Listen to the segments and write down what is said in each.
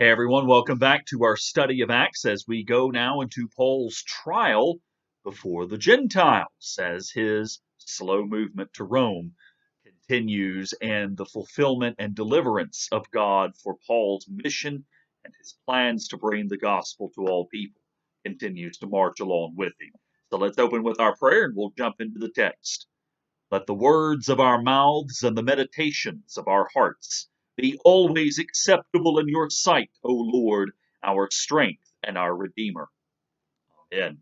Hey everyone, welcome back to our study of Acts as we go now into Paul's trial before the Gentiles as his slow movement to Rome continues and the fulfillment and deliverance of God for Paul's mission and his plans to bring the gospel to all people continues to march along with him. So let's open with our prayer and we'll jump into the text. Let the words of our mouths and the meditations of our hearts be always acceptable in your sight, O Lord, our strength and our Redeemer. Amen.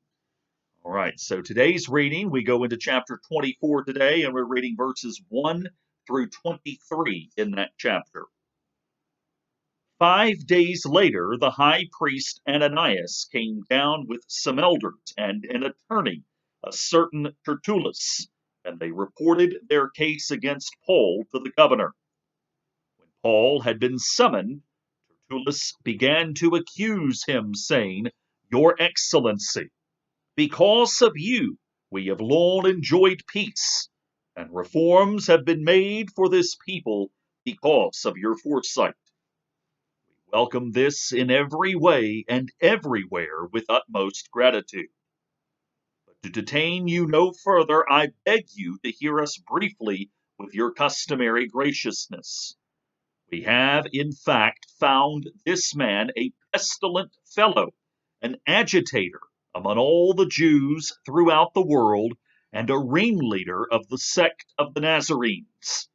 All right, so today's reading, we go into chapter 24 today, and we're reading verses 1 through 23 in that chapter. 5 days later, the high priest Ananias came down with some elders and an attorney, a certain Tertullus, and they reported their case against Paul to the governor. When Paul had been summoned, Tertullus began to accuse him, saying, Your Excellency, because of you we have long enjoyed peace, and reforms have been made for this people because of your foresight. We welcome this in every way and everywhere with utmost gratitude. To detain you no further, I beg you to hear us briefly with your customary graciousness. We have, in fact, found this man a pestilent fellow, an agitator among all the Jews throughout the world, and a ringleader of the sect of the Nazarenes.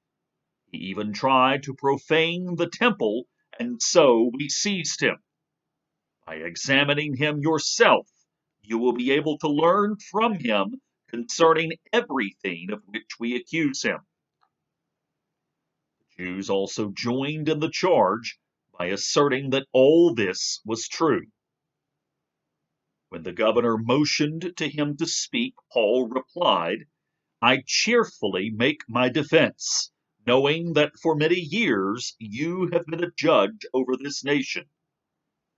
He even tried to profane the temple, and so we seized him. By examining him yourself, you will be able to learn from him concerning everything of which we accuse him. The Jews also joined in the charge by asserting that all this was true. When the governor motioned to him to speak, Paul replied, I cheerfully make my defense, knowing that for many years you have been a judge over this nation.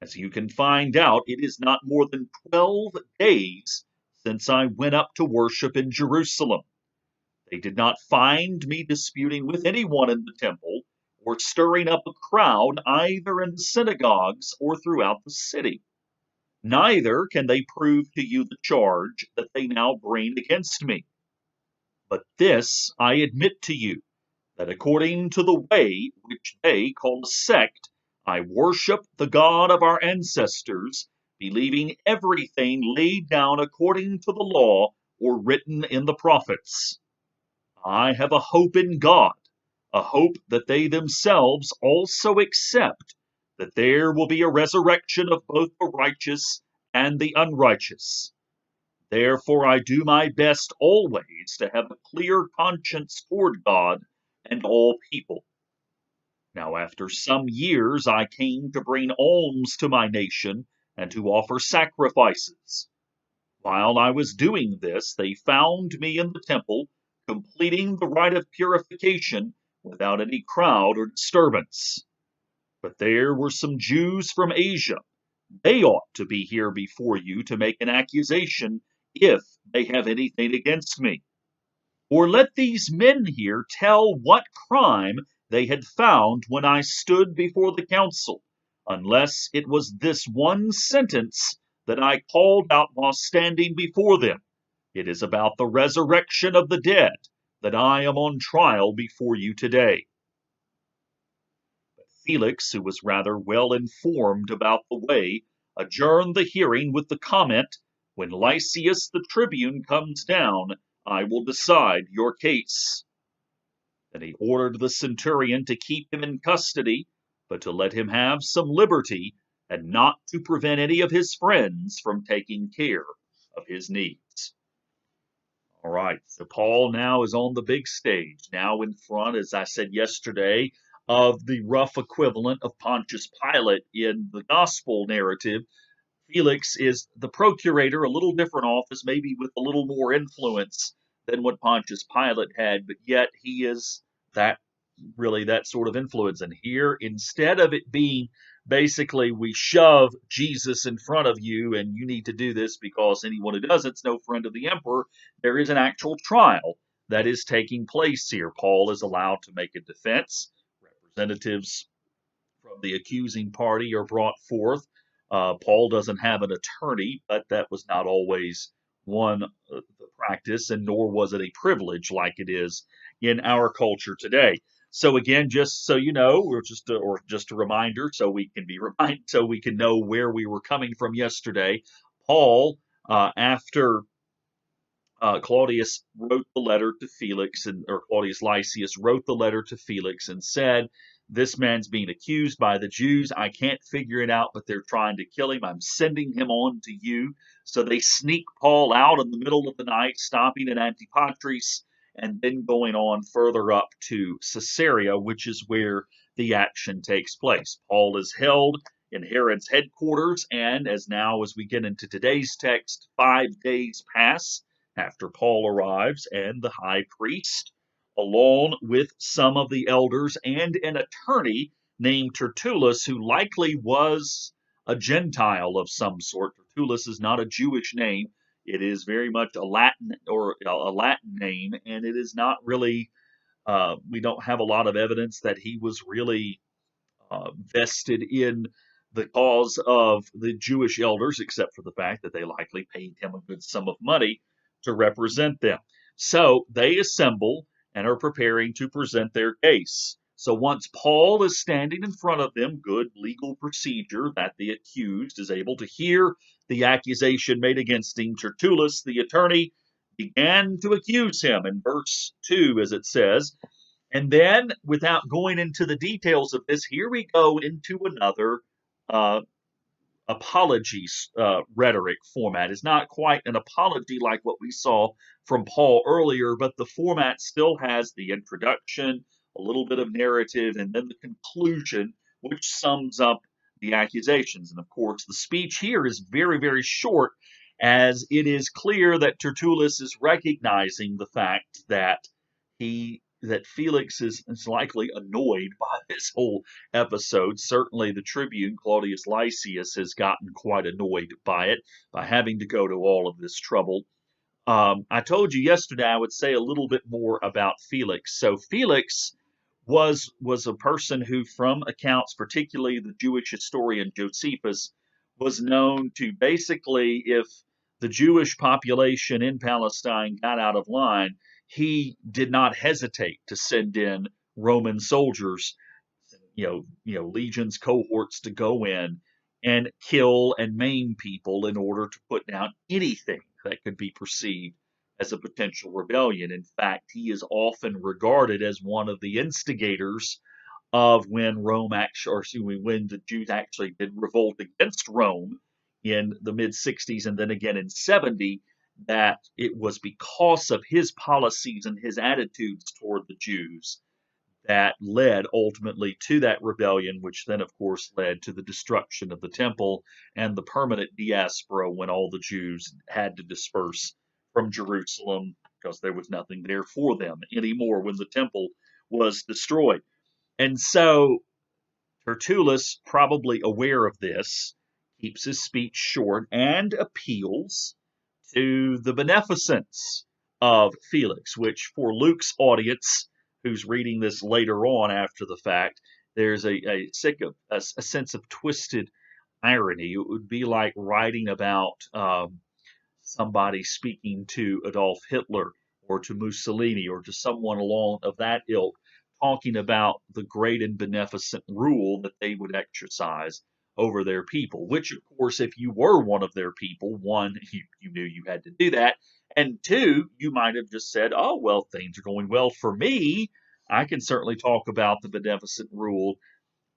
As you can find out, it is not more than 12 days since I went up to worship in Jerusalem. They did not find me disputing with anyone in the temple or stirring up a crowd either in the synagogues or throughout the city. Neither can they prove to you the charge that they now bring against me. But this I admit to you, that according to the way which they call a sect, I worship the God of our ancestors, believing everything laid down according to the law or written in the prophets. I have a hope in God, a hope that they themselves also accept, that there will be a resurrection of both the righteous and the unrighteous. Therefore I do my best always to have a clear conscience toward God and all people. Now after some years I came to bring alms to my nation and to offer sacrifices. While I was doing this, they found me in the temple, completing the rite of purification without any crowd or disturbance. But there were some Jews from Asia. They ought to be here before you to make an accusation if they have anything against me. Or let these men here tell what crime they had found when I stood before the council, unless it was this one sentence that I called out while standing before them. It is about the resurrection of the dead that I am on trial before you today. But Felix, who was rather well informed about the way, adjourned the hearing with the comment, When Lysias the tribune comes down, I will decide your case. Then he ordered the centurion to keep him in custody, but to let him have some liberty, and not to prevent any of his friends from taking care of his needs. All right, so Paul now is on the big stage, now in front, as I said yesterday, of the rough equivalent of Pontius Pilate in the gospel narrative. Felix is the procurator, a little different office, maybe with a little more influence than what Pontius Pilate had, but yet he is that sort of influence. And here, instead of it being basically we shove Jesus in front of you and you need to do this because anyone who doesn't is no friend of the emperor, there is an actual trial that is taking place here. Paul is allowed to make a defense. Representatives from from the accusing party are brought forth. Paul doesn't have an attorney, but that was not always the practice, and nor was it a privilege like it is in our culture today. So again, just so you know, or just a reminder, so we can be reminded, so we can know where we were coming from yesterday. Paul, after Claudius wrote the letter to Felix, or Claudius Lysias wrote the letter to Felix and said, "This man's being accused by the Jews. I can't figure it out, but they're trying to kill him. I'm sending him on to you." So they sneak Paul out in the middle of the night, stopping at Antipatris, and then going on further up to Caesarea, which is where the action takes place. Paul is held in Herod's headquarters, and as we get into today's text, 5 days pass after Paul arrives, and the high priest, along with some of the elders and an attorney named Tertullus, who likely was a Gentile of some sort. Tertullus is not a Jewish name. It is very much a Latin name, and it is not really, we don't have a lot of evidence that he was really vested in the cause of the Jewish elders, except for the fact that they likely paid him a good sum of money to represent them. So they assemble and are preparing to present their case. So once Paul is standing in front of them, good legal procedure that the accused is able to hear the accusation made against him, Tertullus, the attorney, began to accuse him in verse 2, as it says. And then, without going into the details of this, here we go into another apologies rhetoric format. Is not quite an apology like what we saw from Paul earlier, but the format still has the introduction, a little bit of narrative, and then the conclusion, which sums up the accusations. And of course, the speech here is very, very short, as it is clear that Tertullus is recognizing the fact that Felix is likely annoyed by this whole episode. Certainly the tribune, Claudius Lysias, has gotten quite annoyed by it, by having to go to all of this trouble. I told you yesterday I would say a little bit more about Felix. So Felix was a person who, from accounts, particularly the Jewish historian Josephus, was known to basically, if the Jewish population in Palestine got out of line, he did not hesitate to send in Roman soldiers, legions, cohorts, to go in and kill and maim people in order to put down anything that could be perceived as a potential rebellion. In fact, he is often regarded as one of the instigators of when when the Jews actually did revolt against Rome in the mid-60s and then again in 70, that it was because of his policies and his attitudes toward the Jews that led ultimately to that rebellion, which then, of course, led to the destruction of the temple and the permanent diaspora when all the Jews had to disperse from Jerusalem because there was nothing there for them anymore when the temple was destroyed. And so Tertullus, probably aware of this, keeps his speech short and appeals to the beneficence of Felix, which for Luke's audience, who's reading this later on after the fact, there's a sense of twisted irony. It would be like writing about somebody speaking to Adolf Hitler or to Mussolini or to someone along of that ilk, talking about the great and beneficent rule that they would exercise over their people, which, of course, if you were one of their people, one, you knew you had to do that, and two, you might have just said, oh, well, things are going well for me. I can certainly talk about the beneficent rule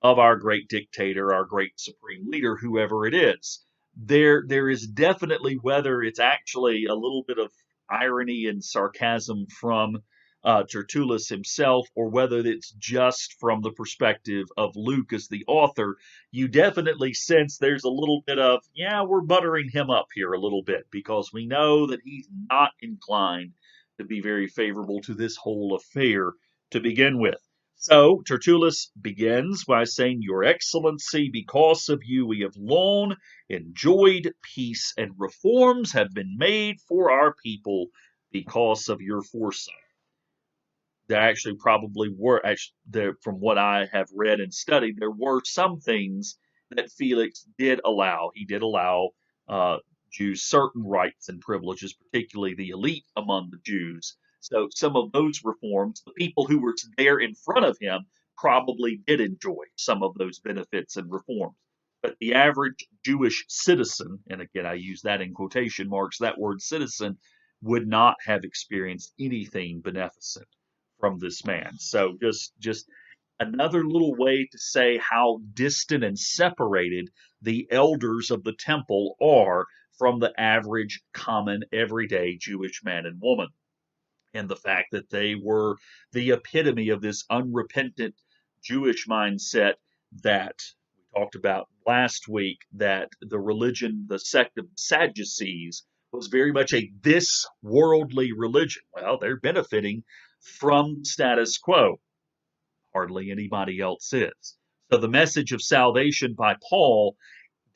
of our great dictator, our great supreme leader, whoever it is. There is definitely, whether it's actually a little bit of irony and sarcasm from Tertullus himself, or whether it's just from the perspective of Luke as the author, you definitely sense there's a little bit of, we're buttering him up here a little bit, because we know that he's not inclined to be very favorable to this whole affair to begin with. So Tertullus begins by saying, "Your Excellency, because of you we have long enjoyed peace, and reforms have been made for our people because of your foresight." there actually probably were, from what I have read and studied, there were some things that Felix did allow. He did allow uh, Jews certain rights and privileges, particularly the elite among the Jews. So some of those reforms, the people who were there in front of him probably did enjoy some of those benefits and reforms. But the average Jewish citizen, and again I use that in quotation marks, that word citizen, would not have experienced anything beneficent from this man. So just another little way to say how distant and separated the elders of the temple are from the average, common, everyday Jewish man and woman. And the fact that they were the epitome of this unrepentant Jewish mindset that we talked about last week, that the religion, the sect of the Sadducees, was very much a this worldly religion. Well, they're benefiting from status quo. Hardly anybody else is. So the message of salvation by Paul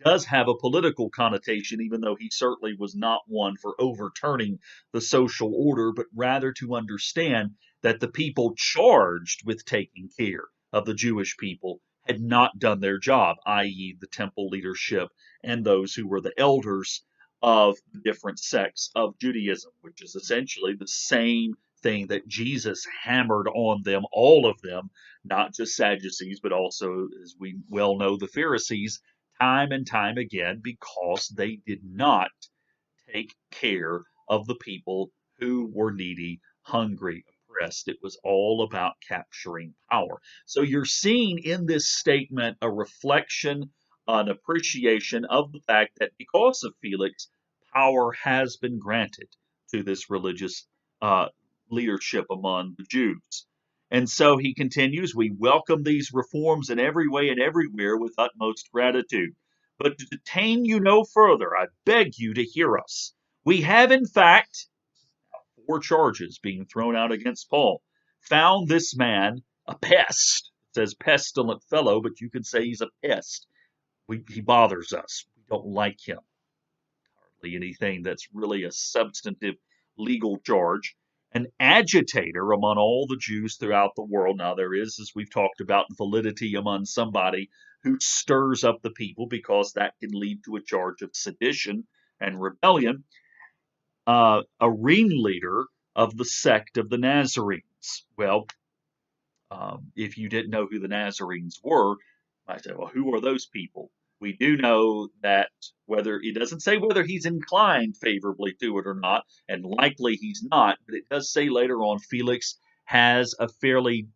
does have a political connotation, even though he certainly was not one for overturning the social order, but rather to understand that the people charged with taking care of the Jewish people had not done their job, i.e., the temple leadership and those who were the elders of the different sects of Judaism, which is essentially the same thing that Jesus hammered on them, all of them, not just Sadducees, but also, as we well know, the Pharisees, time and time again, because they did not take care of the people who were needy, hungry, oppressed. It was all about capturing power. So you're seeing in this statement a reflection, an appreciation of the fact that because of Felix, power has been granted to this religious leadership among the Jews. And so he continues, we welcome these reforms in every way and everywhere with utmost gratitude. But to detain you no further, I beg you to hear us. We have, in fact, 4 charges being thrown out against Paul, found this man a pest. It says pestilent fellow, but you could say he's a pest. He bothers us. We don't like him. Hardly anything that's really a substantive legal charge. An agitator among all the Jews throughout the world. Now, there is, as we've talked about, validity among somebody who stirs up the people, because that can lead to a charge of sedition and rebellion. A ringleader of the sect of the Nazarenes. Well, if you didn't know who the Nazarenes were, I said, well, who are those people? We do know that whether it doesn't say whether he's inclined favorably to it or not, and likely he's not, but it does say later on Felix has a fairly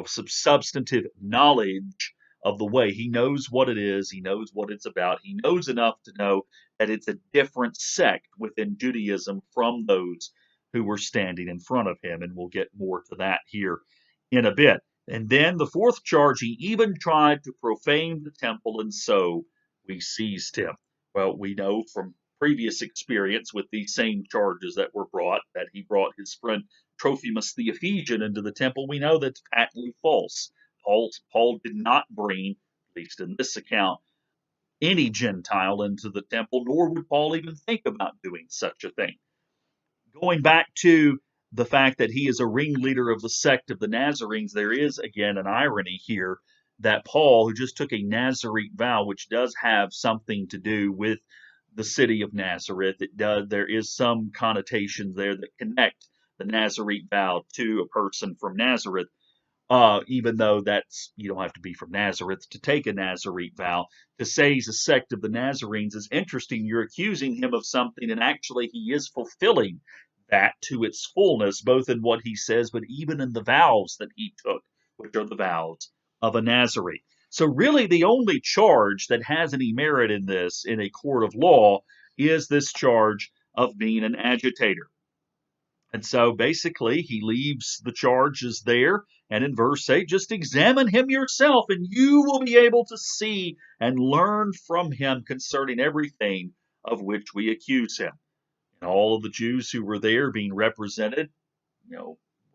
substantive knowledge of the way. He knows what it is, he knows what it's about, he knows enough to know that it's a different sect within Judaism from those who were standing in front of him, and we'll get more to that here in a bit. And then the 4th charge, he even tried to profane the temple, and so we seized him. Well, we know from previous experience with these same charges that were brought, that he brought his friend Trophimus the Ephesian into the temple. We know that's patently false. Paul did not bring, at least in this account, any Gentile into the temple, nor would Paul even think about doing such a thing. Going back to the fact that he is a ringleader of the sect of the Nazarenes, there is again an irony here that Paul, who just took a Nazarite vow, which does have something to do with the city of Nazareth, there is some connotations there that connect the Nazarite vow to a person from Nazareth. Even though you don't have to be from Nazareth to take a Nazarite vow. To say he's a sect of the Nazarenes is interesting. You're accusing him of something, and actually he is fulfilling that to its fullness, both in what he says, but even in the vows that he took, which are the vows of a Nazarene. So really the only charge that has any merit in this, in a court of law, is this charge of being an agitator. And so basically, he leaves the charges there. And in verse 8, just examine him yourself, and you will be able to see and learn from him concerning everything of which we accuse him. And all of the Jews who were there being represented,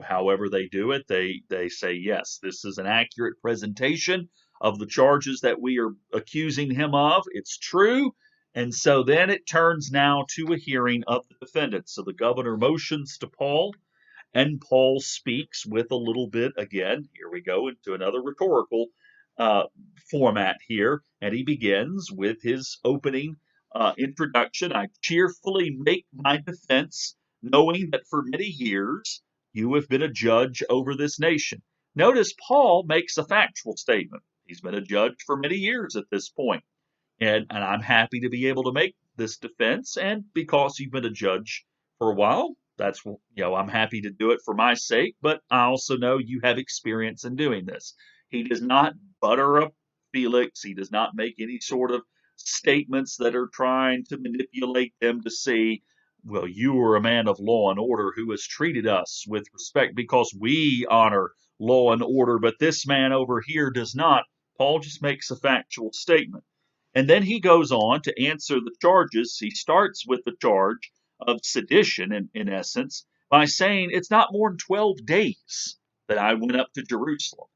however they do it, they say, yes, this is an accurate presentation of the charges that we are accusing him of. It's true. And so then it turns now to a hearing of the defendant. So the governor motions to Paul, And Paul speaks with a little bit, again, here we go into another rhetorical uh, format here. And he begins with his opening introduction. I cheerfully make my defense, knowing that for many years you have been a judge over this nation. Notice Paul makes a factual statement. He's been a judge for many years at this point. And I'm happy to be able to make this defense. And because you've been a judge for a while, that's, I'm happy to do it for my sake. But I also know you have experience in doing this. He does not butter up Felix. He does not make any sort of statements that are trying to manipulate them to see, well, you are a man of law and order who has treated us with respect because we honor law and order, but this man over here does not. Paul just makes a factual statement. And then he goes on to answer the charges. He starts with the charge of sedition, in essence, by saying it's not more than 12 days that I went up to Jerusalem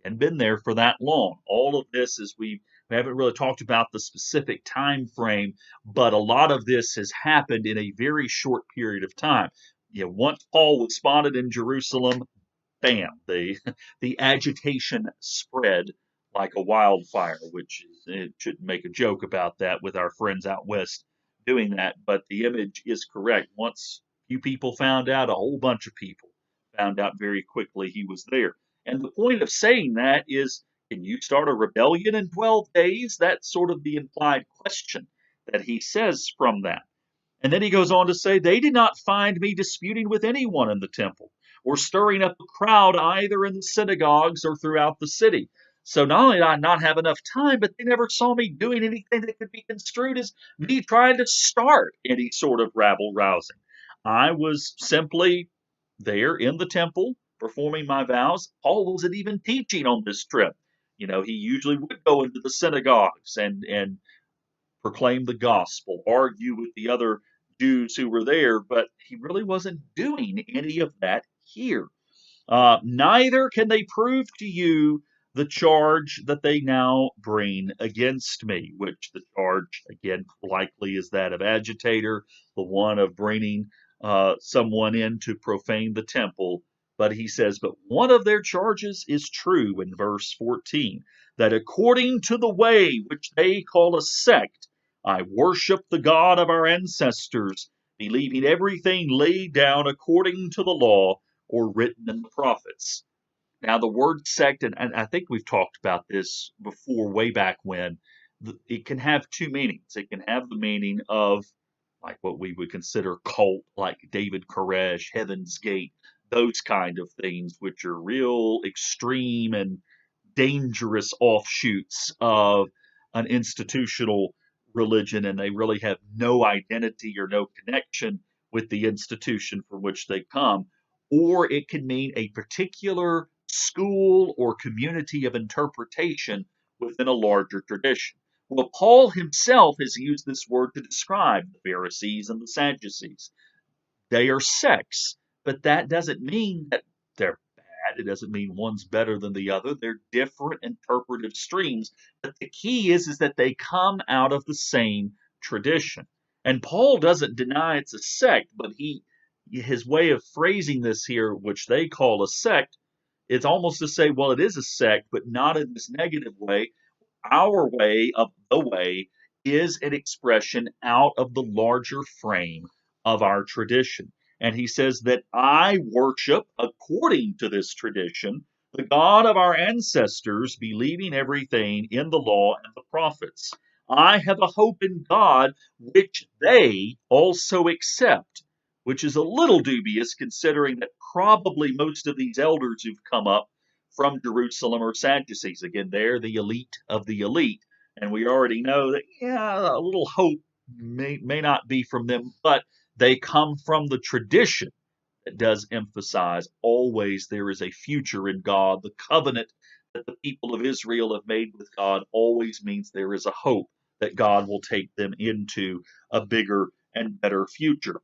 and been there for that long. All of this is we haven't really talked about the specific time frame, but a lot of this has happened in a very short period of time. Once Paul was spotted in Jerusalem, bam, the agitation spread like a wildfire, which is, it shouldn't make a joke about that with our friends out west doing that, but the image is correct. Once few people found out, a whole bunch of people found out very quickly he was there. And the point of saying that is, can you start a rebellion in 12 days? That's sort of the implied question that he says from that. And then he goes on to say, they did not find me disputing with anyone in the temple or stirring up a crowd either in the synagogues or throughout the city. So not only did I not have enough time, but they never saw me doing anything that could be construed as me trying to start any sort of rabble rousing. I was simply there in the temple performing my vows. Paul wasn't even teaching on this trip. He usually would go into the synagogues and proclaim the gospel, argue with the other Jews who were there, but he really wasn't doing any of that here. Neither can they prove to you the charge that they now bring against me, which the charge, again, likely is that of agitator, the one of bringing someone in to profane the temple. But he says, but one of their charges is true in verse 14, that according to the way which they call a sect, I worship the God of our ancestors, believing everything laid down according to the law or written in the prophets. Now, the word sect, and I think we've talked about this before, way back when, it can have two meanings. It can have the meaning of like what we would consider cult, like David Koresh, Heaven's Gate, those kind of things, which are real extreme and dangerous offshoots of an institutional religion, and they really have no identity or no connection with the institution from which they come. Or it can mean a particular school or community of interpretation within a larger tradition. Well, Paul himself has used this word to describe the Pharisees and the Sadducees. They are sects, but that doesn't mean that they're bad. It doesn't mean one's better than the other. They're different interpretive streams. But the key is that they come out of the same tradition. And Paul doesn't deny it's a sect, but his way of phrasing this here, which they call a sect, it's almost to say, well, it is a sect, but not in this negative way. Our way of the way is an expression out of the larger frame of our tradition. And he says that I worship, according to this tradition, the God of our ancestors, believing everything in the law and the prophets. I have a hope in God, which they also accept, which is a little dubious considering that probably most of these elders who've come up from Jerusalem are Sadducees. Again, they're the elite of the elite. And we already know that, yeah, a little hope may not be from them, but they come from the tradition that does emphasize always there is a future in God. The covenant that the people of Israel have made with God always means there is a hope that God will take them into a bigger and better future.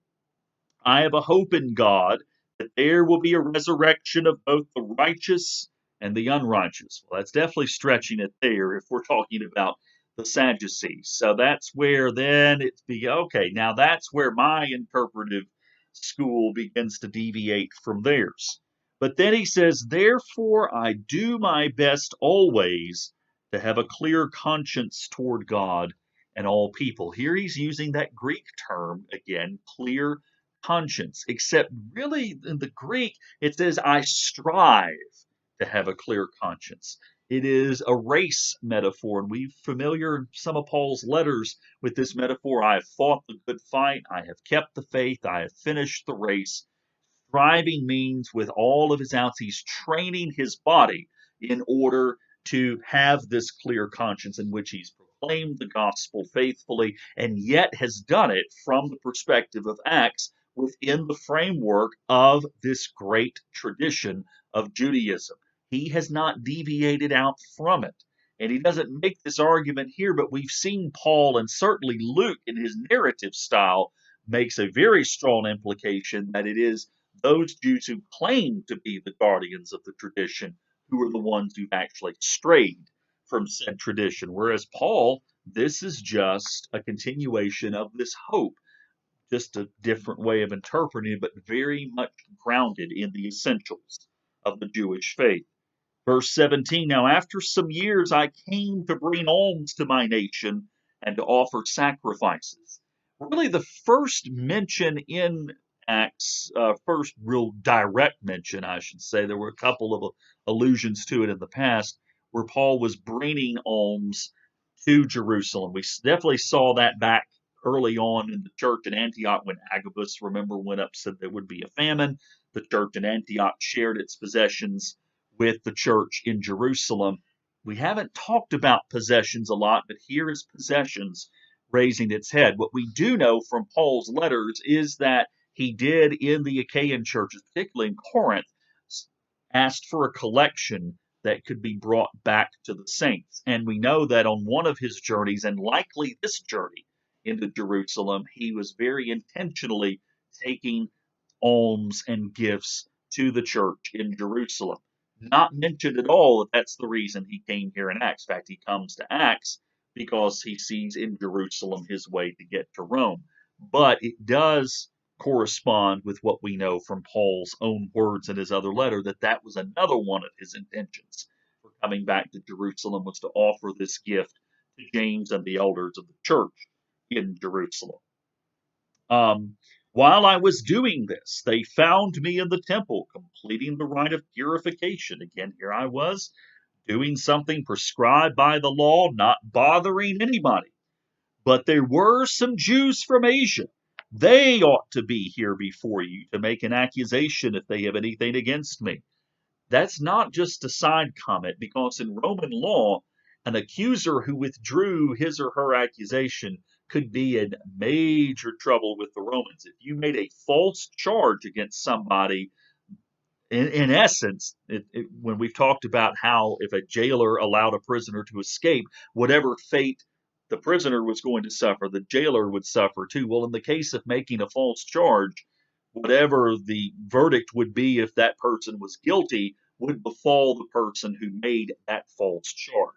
I have a hope in God that there will be a resurrection of both the righteous and the unrighteous. Well, that's definitely stretching it there if we're talking about the Sadducees. So that's where then it's okay. Now that's where my interpretive school begins to deviate from theirs. But then he says, therefore I do my best always to have a clear conscience toward God and all people. Here he's using that Greek term again, clear conscience, except really in the Greek it says, I strive to have a clear conscience. It is a race metaphor, and we're familiar in some of Paul's letters with this metaphor. I have fought the good fight, I have kept the faith, I have finished the race. Striving means with all of his ounce, he's training his body in order to have this clear conscience in which he's proclaimed the gospel faithfully and yet has done it from the perspective of Acts within the framework of this great tradition of Judaism. He has not deviated out from it. And he doesn't make this argument here, but we've seen Paul and certainly Luke in his narrative style makes a very strong implication that it is those Jews who claim to be the guardians of the tradition who are the ones who've actually strayed from said tradition. Whereas Paul, this is just a continuation of this hope, just a different way of interpreting it, but very much grounded in the essentials of the Jewish faith. Verse 17, now after some years I came to bring alms to my nation and to offer sacrifices. Really the first mention in Acts, first real direct mention, I should say. There were a couple of allusions to it in the past where Paul was bringing alms to Jerusalem. We definitely saw that back early on in the church in Antioch when Agabus, remember, went up, said there would be a famine. The church in Antioch shared its possessions with the church in Jerusalem. We haven't talked about possessions a lot, but here is possessions raising its head. What we do know from Paul's letters is that he did in the Achaean churches, particularly in Corinth, asked for a collection that could be brought back to the saints. And we know that on one of his journeys, and likely this journey into Jerusalem, he was very intentionally taking alms and gifts to the church in Jerusalem. Not mentioned at all that that's the reason he came here in Acts. In fact, he comes to Acts because he sees in Jerusalem his way to get to Rome. But it does correspond with what we know from Paul's own words in his other letter, that that was another one of his intentions for coming back to Jerusalem, was to offer this gift to James and the elders of the church in Jerusalem. While I was doing this, they found me in the temple, completing the rite of purification. Again, here I was, doing something prescribed by the law, not bothering anybody. But there were some Jews from Asia. They ought to be here before you to make an accusation if they have anything against me. That's not just a side comment, because in Roman law, an accuser who withdrew his or her accusation could be in major trouble with the Romans. If you made a false charge against somebody, in essence, when we've talked about how if a jailer allowed a prisoner to escape, whatever fate the prisoner was going to suffer, the jailer would suffer too. Well, in the case of making a false charge, whatever the verdict would be if that person was guilty would befall the person who made that false charge.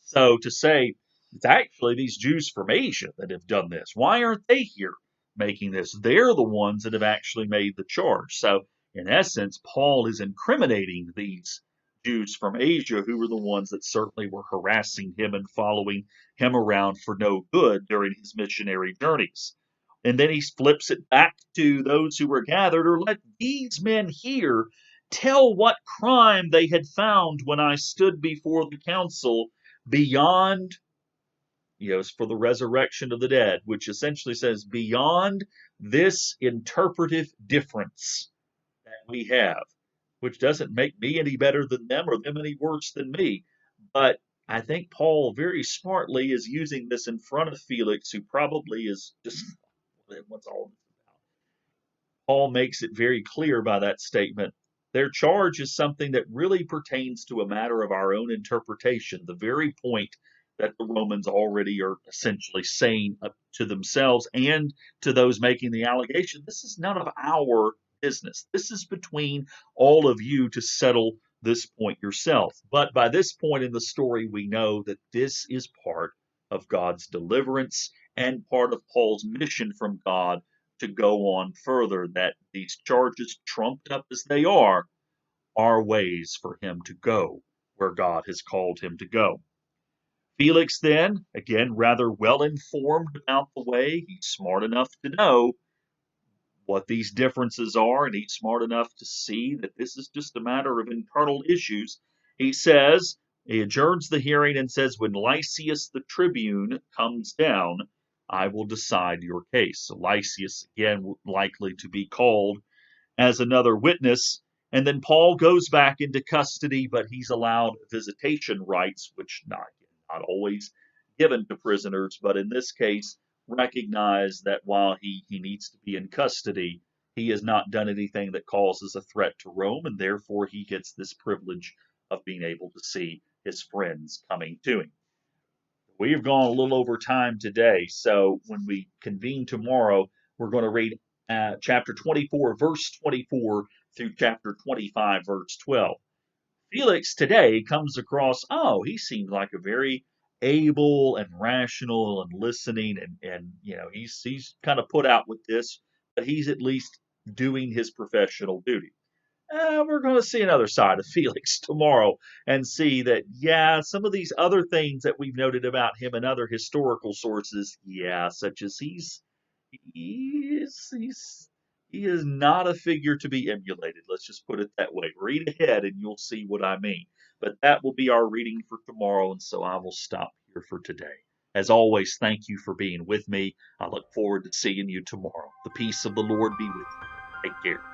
So to say, it's actually these Jews from Asia that have done this. Why aren't they here making this? They're the ones that have actually made the charge. So in essence, Paul is incriminating these Jews from Asia who were the ones that certainly were harassing him and following him around for no good during his missionary journeys. And then he flips it back to those who were gathered, or let these men here tell what crime they had found when I stood before the council beyond, for the resurrection of the dead, which essentially says beyond this interpretive difference that we have, which doesn't make me any better than them or them any worse than me. But I think Paul very smartly is using this in front of Felix, who probably is just, what's all this about? Paul makes it very clear by that statement. Their charge is something that really pertains to a matter of our own interpretation, the very point that the Romans already are essentially saying to themselves and to those making the allegation. This is none of our business. This is between all of you to settle this point yourself. But by this point in the story, we know that this is part of God's deliverance and part of Paul's mission from God to go on further, that these charges, trumped up as they are ways for him to go where God has called him to go. Felix then, again, rather well informed about the way, he's smart enough to know what these differences are, and he's smart enough to see that this is just a matter of internal issues. He adjourns the hearing and says, when Lysias the tribune comes down, I will decide your case. So Lysias, again, likely to be called as another witness. And then Paul goes back into custody, but he's allowed visitation rights, which not always given to prisoners, but in this case, recognize that while he needs to be in custody, he has not done anything that causes a threat to Rome, and therefore he gets this privilege of being able to see his friends coming to him. We have gone a little over time today, so when we convene tomorrow, we're going to read chapter 24, verse 24 through chapter 25, verse 12. Felix today comes across, he seems like a very able and rational and listening, and he's kind of put out with this, but he's at least doing his professional duty. We're going to see another side of Felix tomorrow and see that, some of these other things that we've noted about him in other historical sources, such as he is not a figure to be emulated. Let's just put it that way. Read ahead and you'll see what I mean. But that will be our reading for tomorrow, and so I will stop here for today. As always, thank you for being with me. I look forward to seeing you tomorrow. The peace of the Lord be with you. Take care.